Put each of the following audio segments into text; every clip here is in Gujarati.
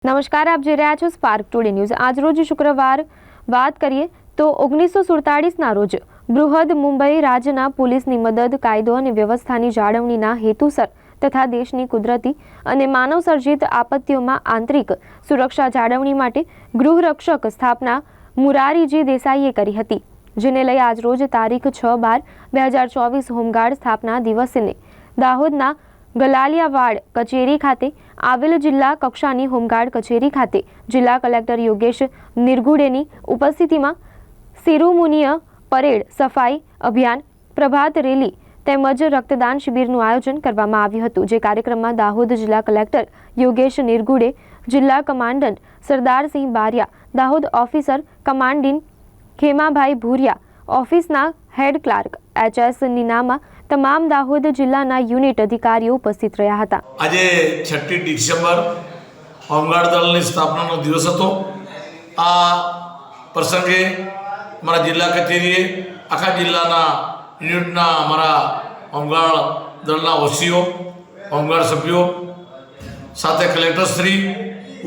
નમસ્કાર, આપ જોઈ રહ્યા છો સ્પાર્ક ટુડે ન્યૂઝ। આજરોજ શુક્રવાર વાત કરીએ તો 1947ના રોજ બૃહદ મુંબઈ રાજ્યના પોલીસની મદદ, કાયદો અને વ્યવસ્થાની જાળવણીના હેતુસર તથા દેશની કુદરતી અને માનવસર્જિત આપત્તિઓમાં આંતરિક સુરક્ષા જાળવણી માટે ગૃહરક્ષક સ્થાપના મુરારીજી દેસાઈએ કરી હતી, જેને લઈ આજરોજ તારીખ 6/12/2024 હોમગાર્ડ સ્થાપના દિવસને દાહોદના ગલાલિયાવાડ કચેરી ખાતે આવેલ જિલ્લા કક્ષાની હોમગાર્ડ કચેરી ખાતે જિલ્લા કલેક્ટર યોગેશ નિરગુડેની ઉપસ્થિતિમાં સિરુમુનિય પરેડ, સફાઈ અભિયાન, પ્રભાત રેલી તેમજ રક્તદાન શિબિરનું આયોજન કરવામાં આવ્યું હતું, જે કાર્યક્રમમાં દાહોદ જિલ્લા કલેક્ટર યોગેશ નિરગુડે, જિલ્લા commandant Sardarsinh Baria, Dahod officer commanding Khemabhai Bhuria, ઓફિસના હેડ ક્લાર્ક HS નીનામા, તમામ દાહોદ જિલ્લાના યુનિટ અધિકારીઓ ઉપસ્થિત રહ્યા હતા। આજે 6 ડિસેમ્બર હોમગાર્ડ દળની સ્થાપનાનો દિવસ હતો। આ પ્રસંગે અમારા જિલ્લા કચેરીએ આખા જિલ્લાના યુનિટના અમારા હોમગાર્ડ દળના ઓસીઓ, હોમગાર્ડ સભ્યો સાથે કલેક્ટરશ્રી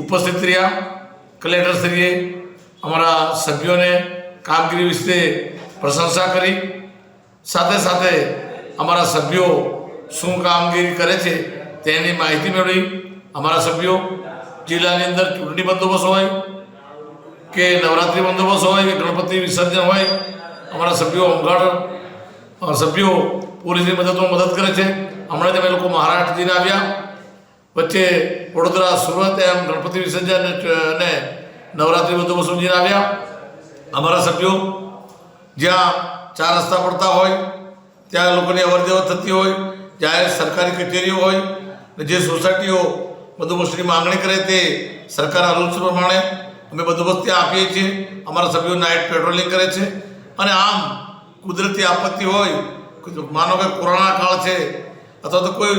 ઉપસ્થિત રહ્યા। કલેક્ટરશ્રીએ અમારા સભ્યોને કામગીરી વિશે પ્રશંસા કરી, સાથે સાથે અમારા સભ્યો શું કામગીરી કરે છે તેની માહિતી મેળવી। અમારા સભ્યો જિલ્લાની અંદર ચૂંટણી બંદોબસ્ત હોય કે નવરાત્રિ બંદોબસ્ત હોય કે ગણપતિ વિસર્જન હોય, અમારા સભ્યો હોમગાર્ડ સભ્યો પોલીસની મદદમાં મદદ કરે છે। હમણાં જ અમે લોકો મહારાષ્ટ્ર જઈને આવ્યા, વચ્ચે વડોદરા, સુરત એમ ગણપતિ વિસર્જન અને નવરાત્રિ બંદોબસ્ત જઈને આવ્યા। અમારા સભ્યો જ્યાં 4 રસ્તા પડતા હોય, ત્યાં લોકોની અવરજવર થતી હોય, જાહેર સરકારી કચેરીઓ હોય, જે સોસાયટીઓ બંદોબસ્તની માંગણી કરે તે સરકારના રૂલ્સ પ્રમાણે અમે બંદોબસ્ત ત્યાં આપીએ છીએ। અમારા સભ્યો નાઇટ પેટ્રોલિંગ કરે છે અને આમ કુદરતી આપત્તિ હોય, માનો કે કોરોના કાળ છે અથવા તો કોઈ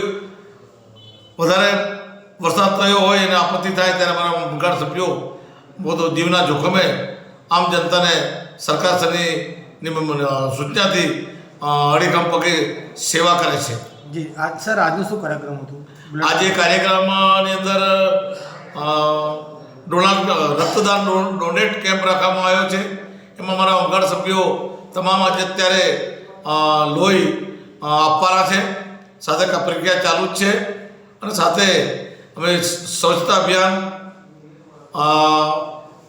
વધારે વરસાદ થયો હોય અને આપત્તિ થાય ત્યારે અમારા હોમગાર્ડ સભ્યો બહુ જીવના જોખમે આમ જનતાને સરકારશ્રીની સૂચનાથી અડીખમ પગે સેવા કરે છે। જી, સર આજનું શું કાર્યક્રમ હતું? આજે કાર્યક્રમની અંદર રક્તદાન ડોનેટ કેમ્પ રાખવામાં આવ્યો છે। એમાં અમારા હોમગાર્ડ સભ્યો તમામ આજે અત્યારે લોહી આપવાના છે, સાથે પ્રક્રિયા ચાલુ જ છે અને સાથે અમે સ્વચ્છતા અભિયાન,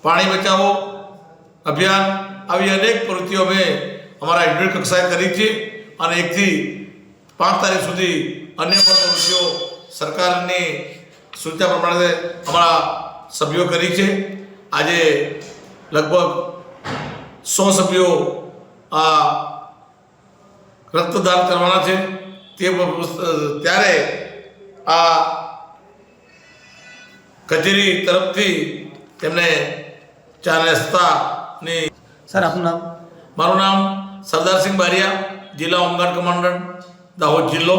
પાણી બચાવો અભિયાન, આવી અનેક પ્રવૃત્તિઓ અમે અમારા યુનિટ કક્ષાએ કરી છે અને 1 થી 5 તારીખ સુધી અન્ય પણ પ્રવૃત્તિઓ સરકારની સૂચના પ્રમાણે અમારા સભ્યો કરી છે। આજે લગભગ 100 સભ્યો આ રક્તદાન કરવાના છે, ત્યારે આ કચેરી તરફથી તેમને 4 રસ્તાની। સર આપનું નામ? મારું નામ સરદારસિંહ બારિયા, જિલ્લા હોમગાર્ડ કમાન્ડન્ટ, દાહોદ જિલ્લો।